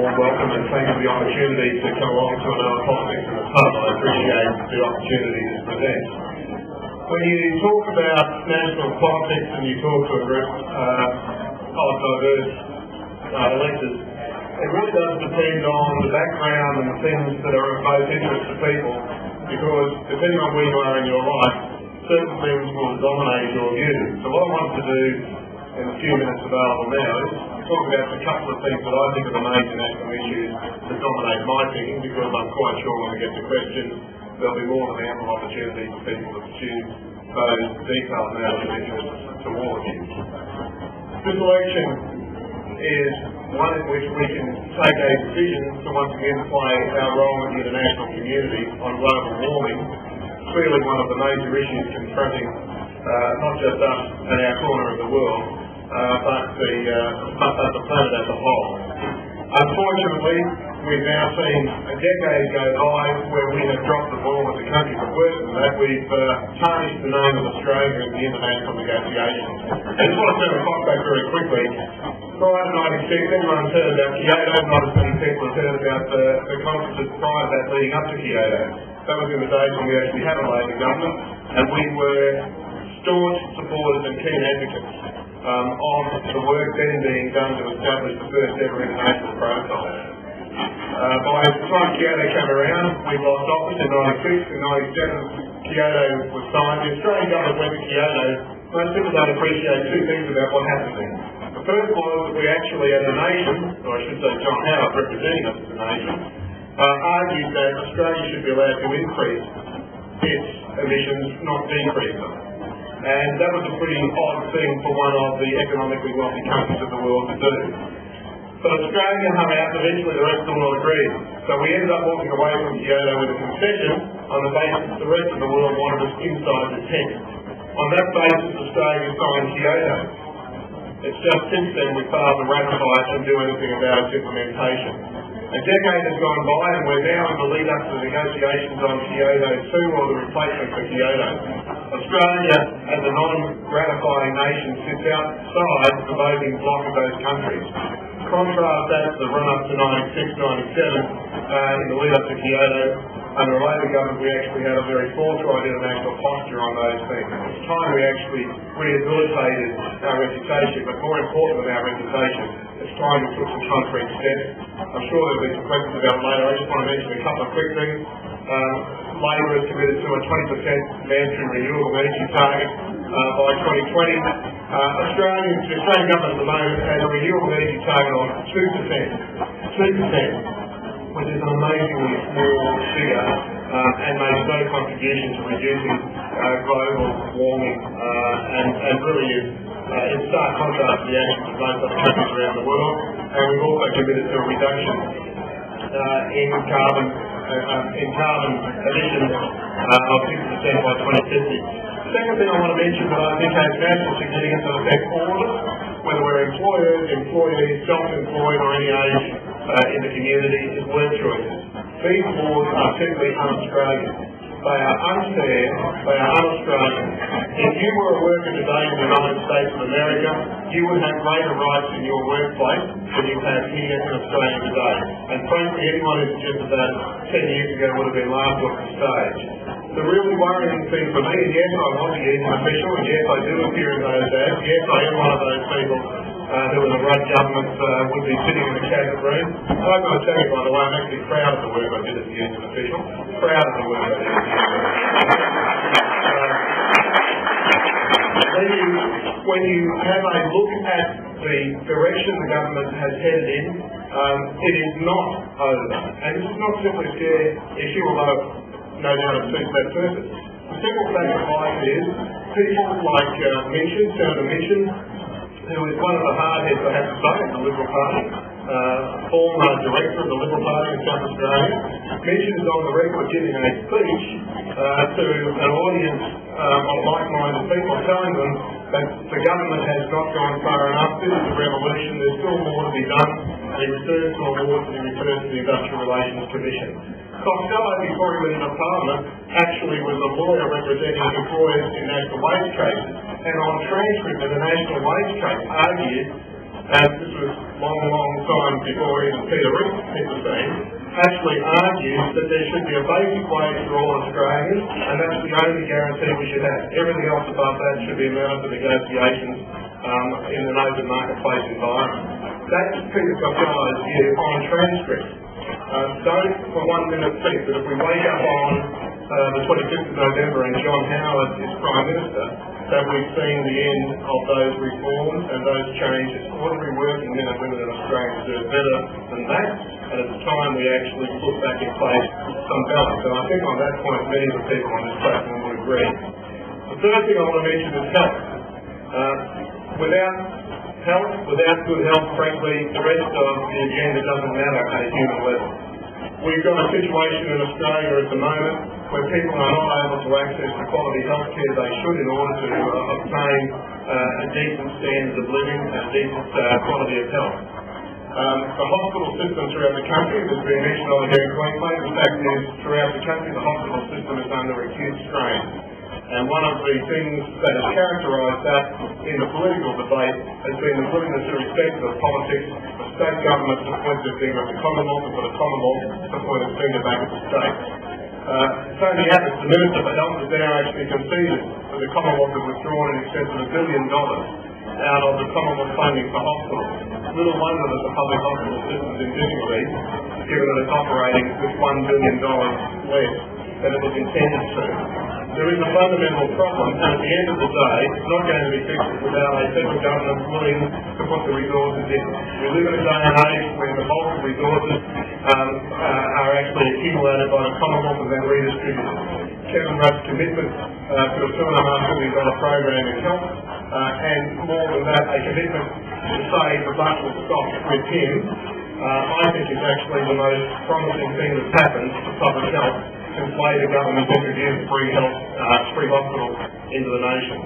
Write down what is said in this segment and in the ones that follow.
warm welcome and thank you for the opportunity to come along to another Politics in the Pub. I appreciate the opportunity to present. When you talk about national politics and you talk to a group of diverse electors, it really does depend on the background and the things that are of both interest to people, because depending on where you are in your life, certain things will dominate your views. So what I want to do in the few minutes available now is talk about a couple of things that I think are the major national issues that dominate my thinking, because I'm quite sure when we get to questions there'll be more than ample opportunity for people to pursue those detailed matters of interest to all of you. This election is one in which we can take a decision to once again play our role in the international community on global warming, clearly one of the major issues confronting not just us and our corner of the world, but the planet as a whole. Unfortunately, we've now seen a decade go by where we have dropped the ball as a country, but worse than that, we've tarnished the name of Australia in the international negotiations. And I just want to turn the clock back very quickly. Prior to 96, everyone's heard about Kyoto, not as many people have heard about the conferences prior to that leading up to Kyoto. That was in the days when we actually had a Labor government, and we were staunch supporters and keen advocates of the work then being done to establish the first ever international protocol. By the time Kyoto came around, we lost office in 96. In 97, Kyoto was signed. The Australian government went to Kyoto. Most people don't appreciate two things about what happened there. The first was that we actually, as a nation, or I should say John Howard representing us as a nation, argued that Australia should be allowed to increase its emissions, not decrease them. And that was a pretty odd thing for one of the economically wealthy countries of the world to do. But Australia hung out, and eventually the rest of the world agreed. So we ended up walking away from Kyoto with a concession on the basis that the rest of the world wanted us inside the tent. On that basis, Australia signed Kyoto. It's just since then we failed to ratify it and do anything about its implementation. A decade has gone by and we're now in the lead up to the negotiations on Kyoto 2, or the replacement for Kyoto. Australia, as a non-ratifying nation, sits outside the voting bloc of those countries. Contrast that to the run-up to 96, 97, in the lead up to Kyoto. Under a Labor government, we actually had a very forthright international posture on those things. It's time we actually rehabilitated our reputation, but more important than our reputation, it's time we took some concrete steps. I'm sure there'll be some questions about it later. I just want to mention a couple of quick things. Labor is committed to a 20% mandatory renewable energy target by 2020. The Australian government at the moment has a renewable energy target of 2%. Which is an amazingly small figure and makes no contribution to reducing global warming and really is in stark contrast to the actions of most other countries around the world. And we've also committed to a reduction in carbon emissions of 6% by 2050. The second thing I want to mention that I think has national significance and affects all of us, whether we're employers, employees, self-employed or any age in the community, is work choices. These laws are simply un-Australian. They are unfair, they are un-Australian. If you were a worker today in the United States of America, you would have greater rights in your workplace than you have here in Australia today. And frankly, anyone who suggested that 10 years ago would have been laughed off the stage. The really worrying thing for me, and yes, I was a union official, and yes, I do appear in those ads, yes, I am one of those people who in the Rudd government would be sitting in the cabinet room. And I've got to tell you, by the way, I'm actually proud of the work I did as a union official. Proud of the work I did as a union official. When you have a look at the direction the government has headed in, it is not over. And this is not simply a scare issue, although no doubt it suits that purpose. The simple fact of life is people like Senator Minchin, who is one of the hardheads, I have to say, of the Liberal Party, former director of the Liberal Party in South Australia. Minchin is on the record giving a speech to an audience of like-minded people, telling them that the government has not gone far enough. This is a revolution. There's still more to be done. And he refers to awards and he refers to the Industrial Relations Commission. Costello, before he went into Parliament, actually was a lawyer representing employers in national wage cases, and on transcript of the national wage case argued, and this was long time before even Peter Rees hit the scene, actually argues that there should be a basic wage for all Australians, and that's the only guarantee we should have. Everything else above that should be a matter for negotiations in an open marketplace environment. That's Peter Costello's view on transcripts. Don't for 1 minute think that if we wake up on the 25th of November and John Howard is Prime Minister, that we've seen the end of those reforms and those changes. Ordinary working men and women in Australia deserve better than that, and it's time we actually put back in place some balance. And I think on that point many of the people on this platform would agree. The third thing I want to mention is health. Without health, without good health, frankly, the rest of the agenda doesn't matter at a human level. We've got a situation in Australia at the moment where people are not able to access the quality health care they should in order to obtain a decent standard of living and a decent quality of health. The hospital system throughout the country, there's been mentioned over here in Queensland, the fact is throughout the country the hospital system is under acute strain. And one of the things that has characterised that in the political debate has been the willingness to respect the politics of state governments to point their finger at the Commonwealth and for the Commonwealth to point its finger back at the state. So the happens, the Minister for Health has now actually conceded that the Commonwealth has withdrawn in excess of $1 billion out of the Commonwealth funding for hospitals. Little wonder that the public hospital system is in difficulty, given that it's operating with $1 billion less than it was intended to. There is a fundamental problem, and at the end of the day, it's not going to be fixed without a federal government willing to put the resources in. We live in a day and age where the bulk of resources are actually accumulated by the Commonwealth and then redistributed. Kevin Rudd's commitment to a $2.5 billion program in health, and more than that, a commitment to say the buck will stop with him, I think is actually the most promising thing that's happened to public health since Labor government introduced free hospitals into the nation.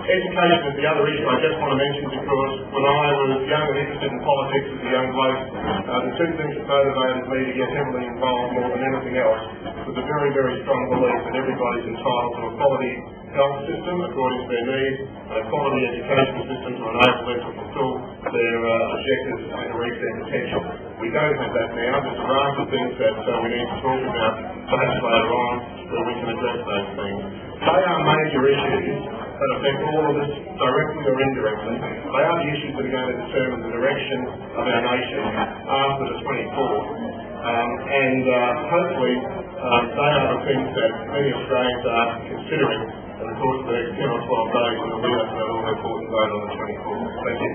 Education is the other issue I just want to mention because when I was young and interested in politics as a young bloke, the two things that motivated me to get heavily involved more than anything else was a very, very strong belief that everybody's entitled to a quality health system according to their needs and a quality education system to enable them to fulfil their objectives and to reach their potential. We don't have that now. There's a raft of things that we need to talk about perhaps later on where we can address those things. They are major issues that affect all of us directly or indirectly. They are the issues that are going to determine the direction of our nation after the 24th. Hopefully they are the things that many Australians are considering in the course of the next 10 or 12 days when the lead up to that all-important vote on the 24th. Thank you.